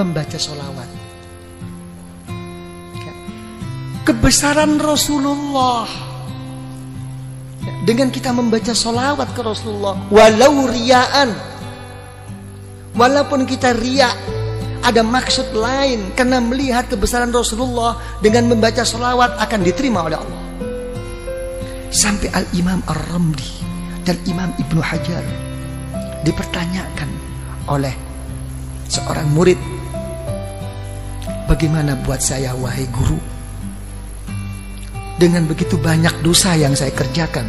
membaca sholawat. Kebesaran Rasulullah dengan kita membaca sholawat ke Rasulullah, walau riaan, walaupun kita riak, ada maksud lain karena melihat kebesaran Rasulullah, dengan membaca sholawat akan diterima oleh Allah. Sampai Al-Imam Ar-Ramli dan Imam Ibnu Hajar dipertanyakan oleh seorang murid, bagaimana buat saya wahai guru, dengan begitu banyak dosa yang saya kerjakan,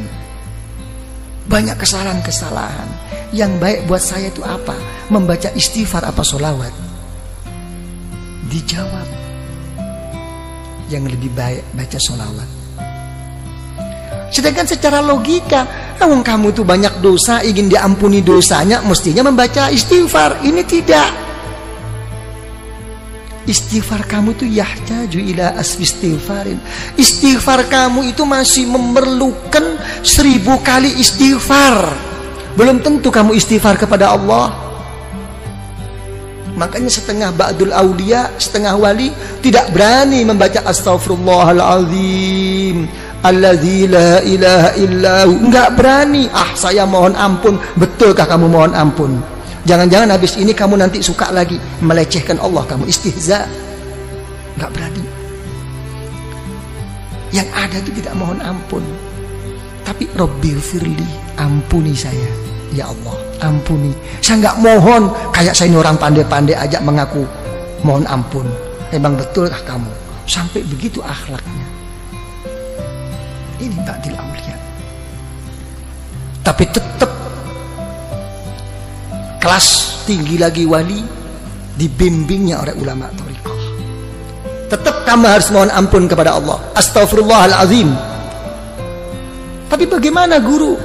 banyak kesalahan-kesalahan, yang baik buat saya itu apa? Membaca istighfar apa sholawat? Dijawab, yang lebih baik baca sholawat. Sedangkan secara logika, kamu itu banyak dosa, ingin diampuni dosanya, mestinya membaca istighfar. Ini tidak. Istighfar kamu itu yahtaju ila asfi istighfarin. Istighfar kamu itu masih memerlukan 1000 kali istighfar. Belum tentu kamu istighfar kepada Allah. Makanya setengah ba'dul aulia, setengah wali tidak berani membaca astaghfirullahaladzim alladzi la ilaha illahu. Enggak berani. Saya mohon ampun. Betulkah kamu mohon ampun? Jangan-jangan habis ini kamu nanti suka lagi melecehkan Allah, kamu istihza. Enggak berani. Yang ada itu tidak mohon ampun, tapi Rabbil firli, ampuni saya ya Allah, ampuni. Saya enggak mohon kayak saya ini orang pandai-pandai aja mengaku mohon ampun. Emang betulkah kamu? Sampai begitu akhlaknya. Ini ba'dil aulia. Tapi tetap kelas tinggi lagi wali, dibimbingnya oleh ulama thariqah. Tetap kamu harus mohon ampun kepada Allah, astaghfirullahalazim. Tapi bagaimana guru?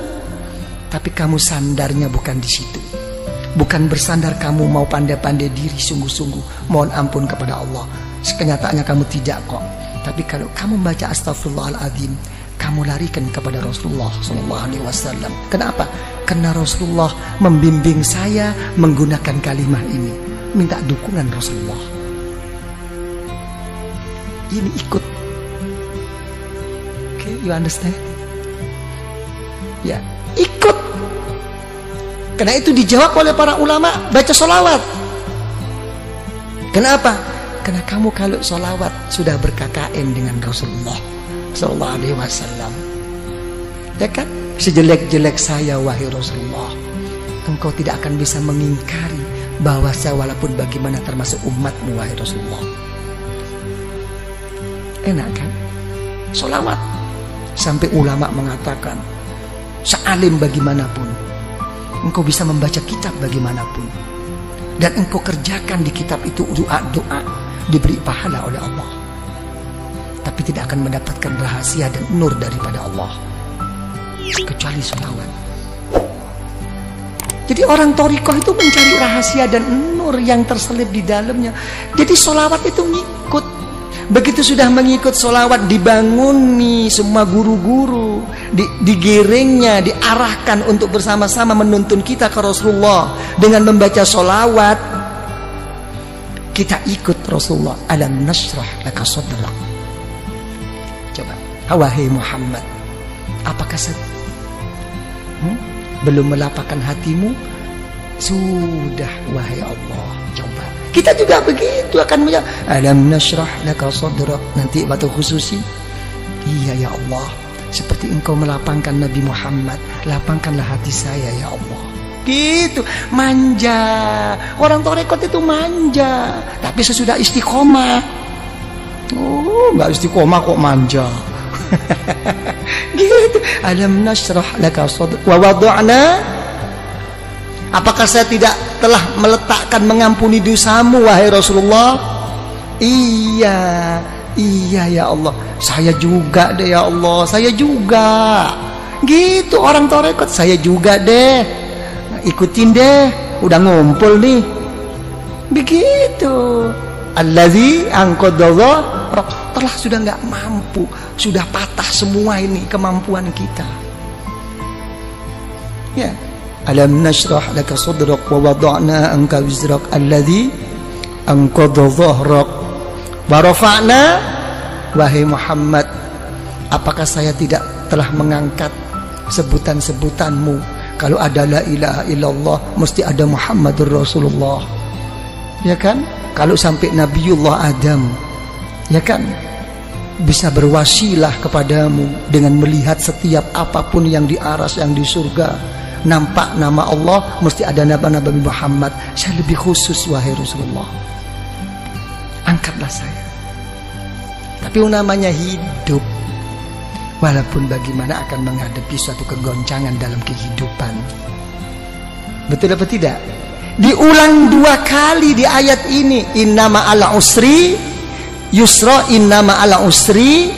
Tapi kamu sandarnya bukan di situ. Bukan bersandar kamu mau pandai-pandai diri sungguh-sungguh mohon ampun kepada Allah. Kenyataannya kamu tidak kok. Tapi kalau kamu baca astaghfirullahalazim, kamu larikan kepada Rasulullah SAW. Kenapa? Karena Rasulullah membimbing saya menggunakan kalimah ini. Minta dukungan Rasulullah. Ini ikut. Okay, you understand? Ya, ikut. Karena itu dijawab oleh para ulama, baca sholawat. Kenapa? Karena kamu kalau sholawat sudah berKKN dengan Rasulullah SAW. Ya kan? Sejelek-jelek saya wahai Rasulullah, engkau tidak akan bisa mengingkari bahwa saya walaupun bagaimana termasuk umatmu wahai Rasulullah. Enak kan? Sholawat. Sampai ulama mengatakan, sealim bagaimanapun, engkau bisa membaca kitab bagaimanapun, dan engkau kerjakan di kitab itu doa-doa, diberi pahala oleh Allah, tapi tidak akan mendapatkan rahasia dan nur daripada Allah kecuali sholawat. Jadi orang thariqah itu mencari rahasia dan nur yang terselip di dalamnya. Jadi sholawat itu ngikut. Begitu sudah mengikut sholawat, dibanguni semua guru-guru, digiringnya, diarahkan untuk bersama-sama menuntun kita ke Rasulullah dengan membaca sholawat. Kita ikut Rasulullah. Alam nashrah laka sadrak. Coba, wahai Muhammad, apakah belum melapangkan hatimu? Sudah wahai Allah. Coba kita juga begitu akan menjawab, alam nashrah laka sadrak. Nanti waktu khususi, iya ya Allah, seperti engkau melapangkan Nabi Muhammad, lapangkanlah hati saya ya Allah. Gitu, manja. Orang thariqat itu manja, tapi sesudah istiqomah, nggak istiqomah kok manja. Gitu. Alam nashrah laka sadrak wa wada'na. Apakah saya tidak telah meletakkan mengampuni dosamu wahai Rasulullah? Iya ya Allah. Saya juga deh ya Allah, saya juga. Gitu orang thariqat, saya juga deh. Ikutin deh, udah ngumpul nih. Begitu. Allazi anqadha, telah sudah nggak mampu, sudah patah semua ini kemampuan kita. Ya, alam nashrah laka sadrak wa wada'na anka wizrak alladzi anqadha dhahrak wa rafa'na, wahai Muhammad, apakah saya tidak telah mengangkat sebutan-sebutanmu? Kalau ada la ilaha illallah mesti ada Muhammadur Rasulullah, ya kan? Kalau sampai Nabiullah Adam, ya kan, bisa berwasilah kepadamu dengan melihat setiap apapun yang di aras, yang di surga, nampak nama Allah, mesti ada nama Nabi Muhammad. Saya lebih khusus, wahai Rasulullah, angkatlah saya. Tapi namanya hidup, walaupun bagaimana akan menghadapi suatu kegoncangan dalam kehidupan. Betul apa tidak? Diulang 2 kali di ayat ini, innama ala usri yusra, innama ala usri,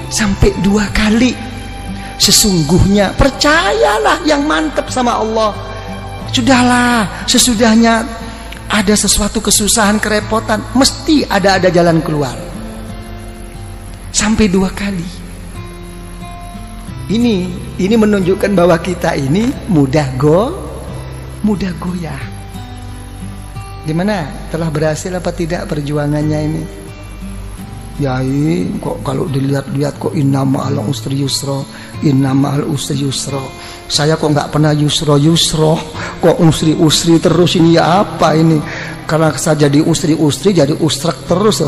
sampai 2 kali. Sesungguhnya, percayalah yang mantap sama Allah. Sudahlah, sesudahnya ada sesuatu kesusahan, kerepotan, mesti ada jalan keluar. Sampai 2 kali. Ini menunjukkan bahwa kita ini mudah goyah. Gimana? Telah berhasil apa tidak perjuangannya ini? Yai, kok kalau dilihat-lihat kok innama al usri yusra, innama al usri yusra. Saya kok nggak pernah yusra, kok usri terus ini, ya apa ini? Karena saya jadi usri jadi usrak terus.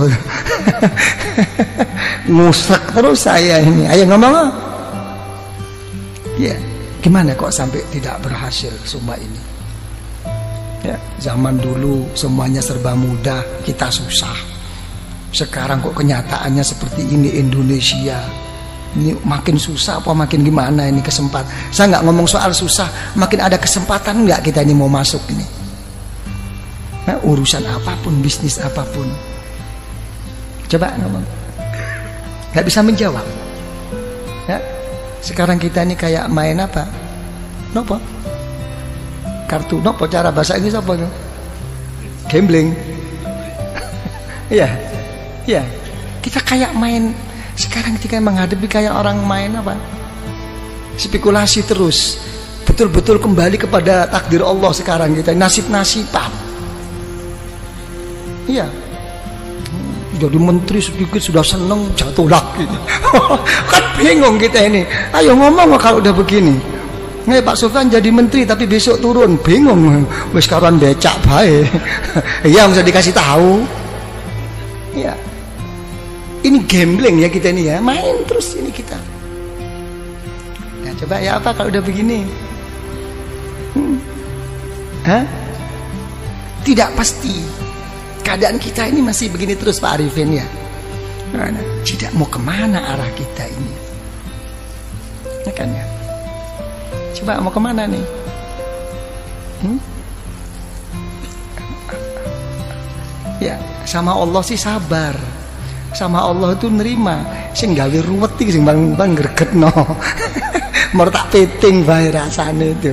Ngusrak terus saya ini. Ayo ngomong. Ya, gimana kok sampai tidak berhasil semua ini? Ya, zaman dulu semuanya serba mudah, kita susah. Sekarang kok kenyataannya seperti ini Indonesia. Ini makin susah apa makin gimana ini kesempatan? Saya nggak ngomong soal susah, makin ada kesempatan nggak kita ini mau masuk ini? Nah, urusan apapun, bisnis apapun. Coba ngomong. Nggak bisa menjawab. Ya. Sekarang kita ini kayak main apa? Nopo? Kartu, nopo cara bahasa Inggris apa itu? Gambling. Iya. Ya, kita kayak main. Sekarang kita menghadapi kayak orang main apa? Spekulasi terus. Betul-betul kembali kepada takdir Allah sekarang kita. Nasib-nasiban. Iya. Jadi menteri sedikit sudah seneng, jatuh lagi. Kan bingung kita ini. Ayo ngomong kalau udah begini. Nih Pak Sofyan jadi menteri tapi besok turun, bingung. Wis karuan becak bae. Iya, mesti dikasih tahu. Iya. Ini gambling ya kita ini ya, main terus ini kita. Nah, coba ya apa kalau udah begini? Hah? Tidak pasti. Keadaan kita ini masih begini terus Pak Arifin ya. Nah, tidak mau kemana arah kita ini? Ya kan ya? Coba mau kemana nih? Ya, sama Allah sih sabar. Sama Allah itu nerima. Sing gawe ruwet iki sing bang gregetno. Mau tak peting bae rasane itu.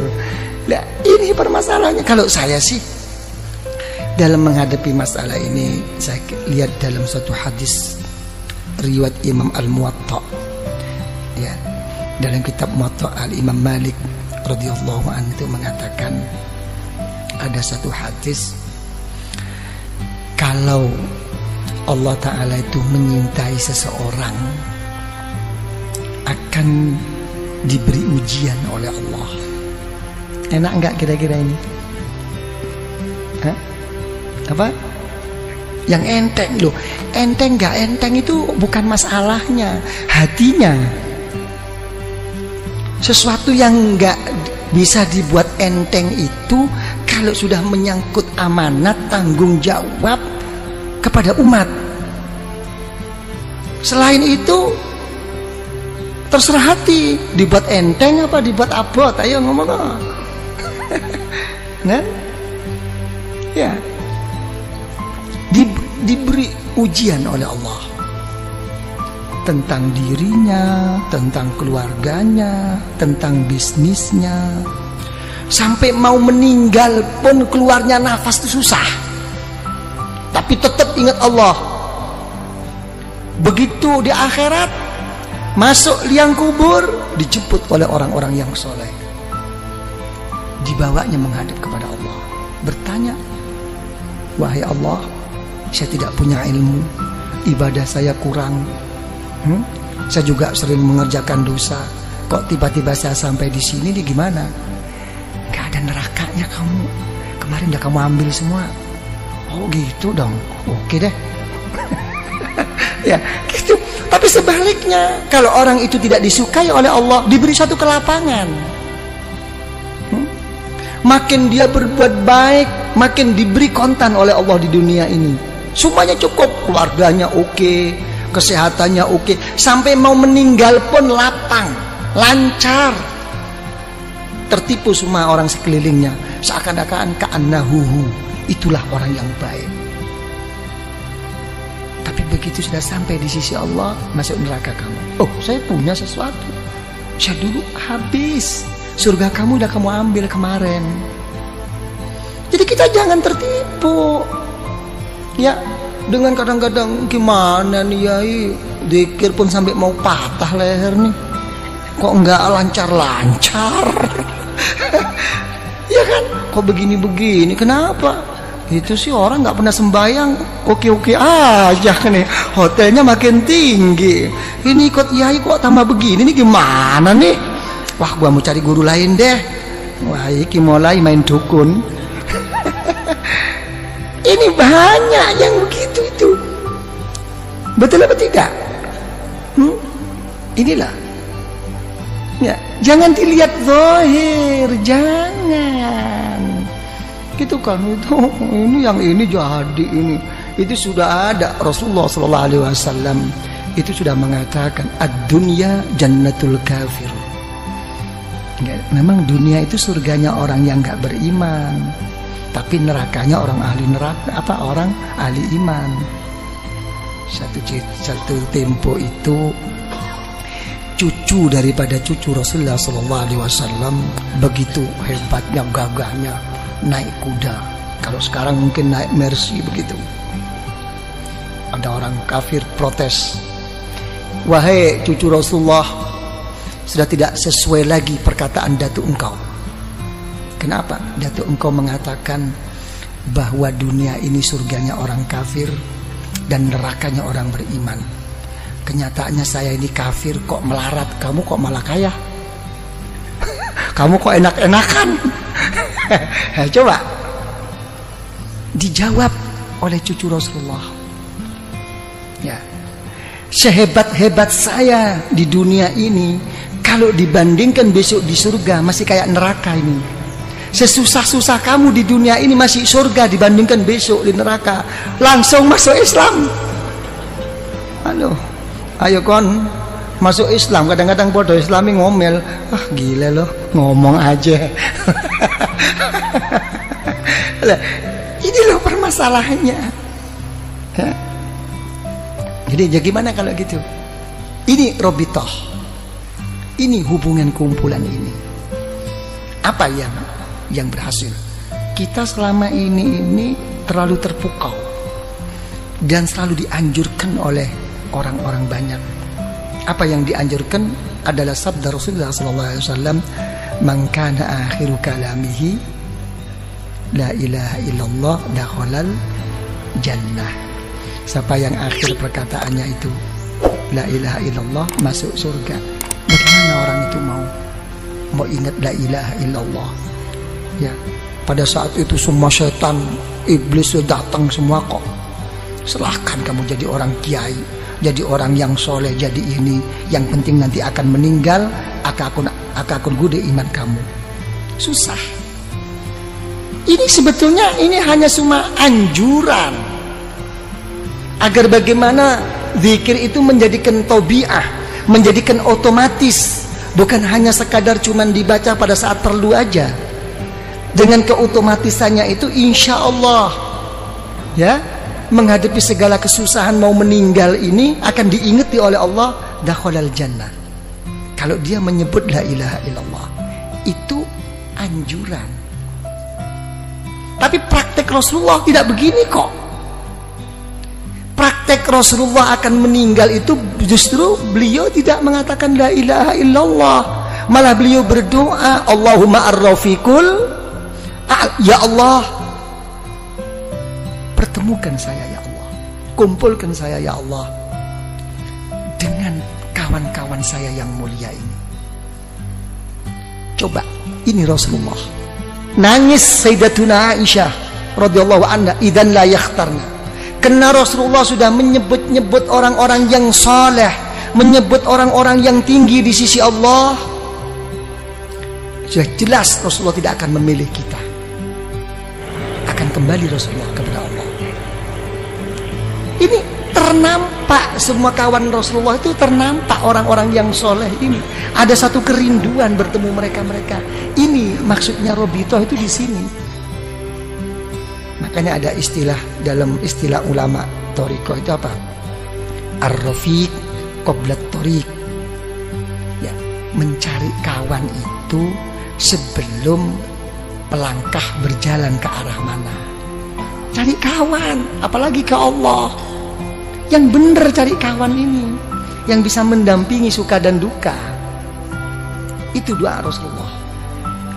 Nah, ini permasalahannya. Kalau saya sih dalam menghadapi masalah ini, saya lihat dalam satu hadis riwayat Imam Al-Muwatta. Ya, dalam kitab Muwatta Al-Imam Malik radhiyallahu anhu itu mengatakan ada satu hadis, kalau Allah Ta'ala itu menyintai seseorang akan diberi ujian oleh Allah. Enak enggak kira-kira ini? Hah? Apa? Yang enteng loh. Enteng enggak enteng itu bukan masalahnya, hatinya. Sesuatu yang enggak bisa dibuat enteng itu kalau sudah menyangkut amanat, tanggung jawab kepada umat. Selain itu terserah hati, dibuat enteng apa dibuat abot. Ayo ngomong. Nah, ya, diberi ujian oleh Allah tentang dirinya, tentang keluarganya, tentang bisnisnya. Sampai mau meninggal pun keluarnya nafas itu susah, tapi tetap ingat Allah. Begitu di akhirat, masuk liang kubur, dijemput oleh orang-orang yang soleh, dibawanya menghadap kepada Allah, bertanya, wahai Allah, saya tidak punya ilmu, ibadah saya kurang, saya juga sering mengerjakan dosa. Kok tiba-tiba saya sampai di sini nih gimana? Gak ada nerakanya kamu. Kemarin udah kamu ambil semua. Oh gitu dong. Oke deh. Ya gitu. Tapi sebaliknya, kalau orang itu tidak disukai oleh Allah, diberi satu kelapangan. Makin dia berbuat baik, makin diberi kontan oleh Allah di dunia ini. Semuanya cukup, keluarganya oke, kesehatannya oke, sampai mau meninggal pun lapang, lancar. Tertipu semua orang sekelilingnya, seakan-akan ka'annahuhu, itulah orang yang baik. Tapi begitu sudah sampai di sisi Allah, masuk neraka kamu. Oh, saya punya sesuatu, saya dulu habis, surga kamu udah kamu ambil kemarin. Jadi kita jangan tertipu. Ya, dengan kadang-kadang gimana nih Yai, zikir pun sampai mau patah leher nih. Kok enggak lancar-lancar? Ya kan? Kok begini-begini? Kenapa? Itu sih orang nggak pernah sembahyang, oke-oke aja nih. Hotelnya makin tinggi. Ini ikut Yai kok tambah begini nih, gimana nih? Wah, gua mau cari guru lain deh. Wah, iki mulai main dukun. Ini banyak yang begitu itu. Betul apa tidak? Inilah. Ya, jangan dilihat zahir, jangan. Gitu kan, itu ini yang ini jadi ini. Itu sudah ada Rasulullah sallallahu alaihi wasallam itu sudah mengatakan ad-dunya jannatul kafir. Ya, memang dunia itu surganya orang yang enggak beriman, tapi nerakanya orang ahli neraka, orang ahli iman. Satu tempo itu cucu daripada cucu Rasulullah sallallahu alaihi wasallam begitu hebatnya, gagahnya, naik kuda. Kalau sekarang mungkin naik Mercy begitu. Ada orang kafir protes, wahai cucu Rasulullah, sudah tidak sesuai lagi perkataan datuk engkau. Kenapa? Datuk engkau mengatakan bahwa dunia ini surganya orang kafir dan nerakanya orang beriman. Kenyataannya saya ini kafir kok melarat, kamu kok malah kaya. Kamu kok enak-enakan. Coba dijawab oleh cucu Rasulullah. Ya, sehebat-hebat saya di dunia ini, kalau dibandingkan besok di surga masih kayak neraka ini. Sesusah-susah kamu di dunia ini masih surga dibandingkan besok di neraka. Langsung masuk Islam. Halo, ayo kon masuk Islam. Kadang-kadang bodoh Islami ngomel, ah gila loh, ngomong aja. Ini loh permasalahannya. Jadi ya gimana kalau gitu? Ini robitoh, ini hubungan kumpulan ini. Apa yang berhasil? Kita selama ini terlalu terpukau dan selalu dianjurkan oleh orang-orang banyak. Apa yang dianjurkan adalah sabda Rasulullah SAW, man kana akhiru kalamihi la ilaha illallah dakhalal jannah. Siapa yang akhir perkataannya itu la ilaha illallah, masuk surga. Bagaimana orang itu mau ingat la ilaha illallah? Ya, pada saat itu semua setan, iblis sudah datang semua kok. Silahkan kamu jadi orang kiai, jadi orang yang soleh, jadi ini. Yang penting nanti akan meninggal, akan gude iman kamu. Susah. Ini sebetulnya ini hanya cuma anjuran agar bagaimana zikir itu menjadikan tabiah, menjadikan otomatis, bukan hanya sekadar cuman dibaca pada saat perlu aja. Dengan keotomatisannya itu insya Allah ya, menghadapi segala kesusahan mau meninggal ini akan diingati oleh Allah, dakhalal jannah. Kalau dia menyebut la ilaha illallah, itu anjuran. Tapi praktek Rasulullah tidak begini kok. Praktek Rasulullah akan meninggal itu justru beliau tidak mengatakan la ilaha illallah, malah beliau berdoa, Allahumma ar-rafiqul, ya Allah pertemukan saya ya Allah kumpulkan saya ya Allah dengan kawan-kawan saya yang mulia ini. Coba, ini Rasulullah. Nangis Sayyidatuna Aisyah radhiyallahu anha, idzan la yakhtarna. Karena Rasulullah sudah menyebut-nyebut orang-orang yang saleh, menyebut orang-orang yang tinggi di sisi Allah. Sudah jelas Rasulullah tidak akan memilih kita. Akan kembali Rasulullah kepada Allah. Ini ternampak, semua kawan Rasulullah itu ternampak orang-orang yang soleh ini. Ada satu kerinduan bertemu mereka-mereka. Ini maksudnya Robitoh itu di sini. Makanya ada istilah dalam istilah ulama Thariqah itu apa? Ar-rafiq qabla thariq. Ya, mencari kawan itu sebelum pelangkah berjalan ke arah mana. Cari kawan, apalagi ke Allah. Yang benar cari kawan ini, yang bisa mendampingi suka dan duka. Itu doa Rasulullah.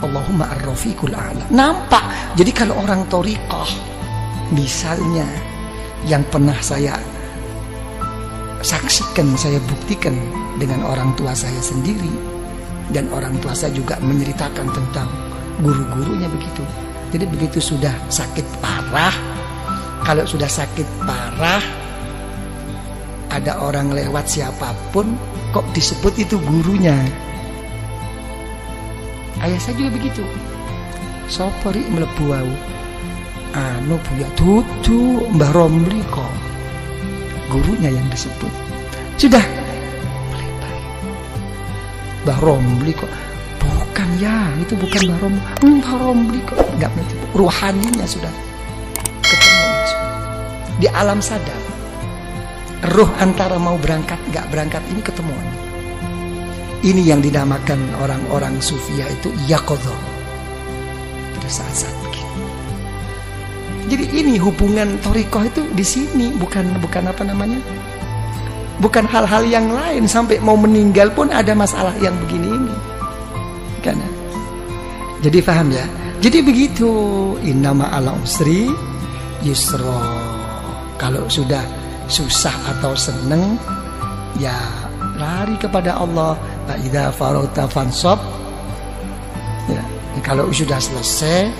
Allahumma ar-rafiqul a'la. Nampak. Jadi kalau orang thariqah, misalnya yang pernah saya saksikan, saya buktikan dengan orang tua saya sendiri, dan orang tua saya juga menceritakan tentang guru-gurunya begitu. Jadi begitu sudah sakit parah, kalau sudah sakit parah, ada orang lewat siapapun kok disebut itu gurunya. Ayah saya juga begitu. Sopori mlebu wau. Anu buya tutu Mbah Romli kok. Gurunya yang disebut. Sudah melebar. Mbah Romli kok. Bukan ya, itu bukan Mbah Romli. Mbah Romli kok. Enggak begitu. Ruhaninya sudah ketemu. Di alam sadar. Ruh antara mau berangkat enggak berangkat ini ketemuan. Ini yang dinamakan orang-orang sufia itu yaqadha. Pada saat-saat begini. Jadi ini hubungan thariqah itu di sini, bukan apa namanya? Bukan hal-hal yang lain, sampai mau meninggal pun ada masalah yang begini ini. Karena jadi paham ya? Jadi begitu, innama ala usri yusra. Kalau sudah susah atau seneng, ya lari kepada Allah. Fa idza faragta fansab. Ya, kalau sudah selesai,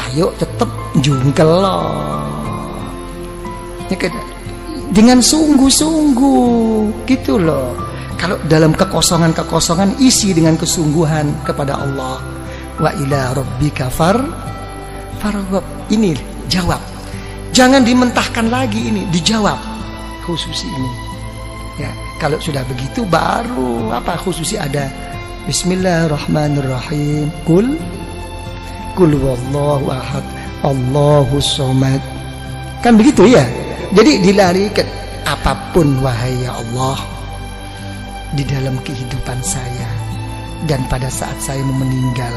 ayo tetap jungkel ya, dengan sungguh-sungguh gitu loh. Kalau dalam kekosongan isi dengan kesungguhan kepada Allah. Wa ila rabbika farghab. Ini jawab. Jangan dimentahkan lagi, ini dijawab khususi ini. Ya, kalau sudah begitu baru apa khususi ada Bismillahirrahmanirrahim. Kul wallahu ahad, Allahus somad. Kan begitu ya. Jadi dilarikan apapun wahai ya Allah di dalam kehidupan saya dan pada saat saya meninggal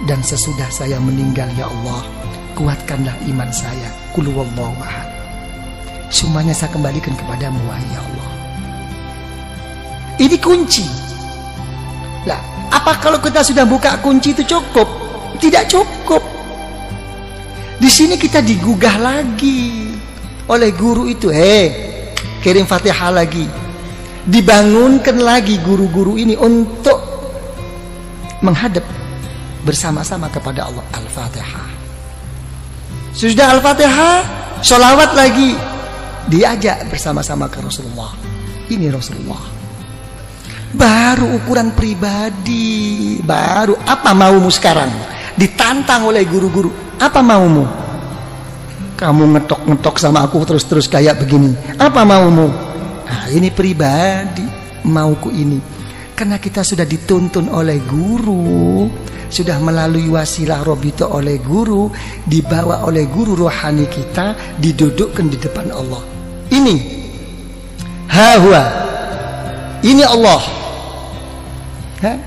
dan sesudah saya meninggal ya Allah, kuatkanlah iman saya. Kul wallahu ahad. Semuanya saya kembalikan kepadamu wahai ya Allah. Ini kunci. Lah, apa kalau kita sudah buka kunci itu cukup? Tidak cukup. Di sini kita digugah lagi oleh guru itu. Kirim Fatihah lagi. Dibangunkan lagi guru-guru ini untuk menghadap bersama-sama kepada Allah. Al-Fatihah. Sudah Al-Fatihah, sholawat lagi. Diajak bersama-sama ke Rasulullah. Ini Rasulullah. Baru ukuran pribadi. Baru apa maumu sekarang? Ditantang oleh guru-guru. Apa maumu? Kamu ngetok-ngetok sama aku terus-terus kayak begini. Apa maumu? Nah, ini pribadi. Mauku ini. Karena kita sudah dituntun oleh guru, sudah melalui wasilah robito oleh guru, dibawa oleh guru rohani kita, didudukkan di depan Allah. Ini hawa. Ini Allah.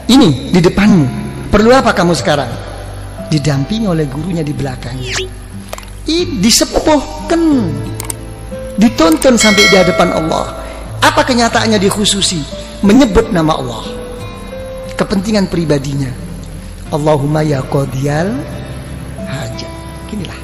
Ini di depanmu. Perlu apa kamu sekarang? Didampingi oleh gurunya di belakangnya. Disepuhkan, dituntun sampai di hadapan Allah. Apa kenyataannya dikhususi? Menyebut nama Allah. Kepentingan pribadinya. Allahumma ya qadiyal hajat. Inilah.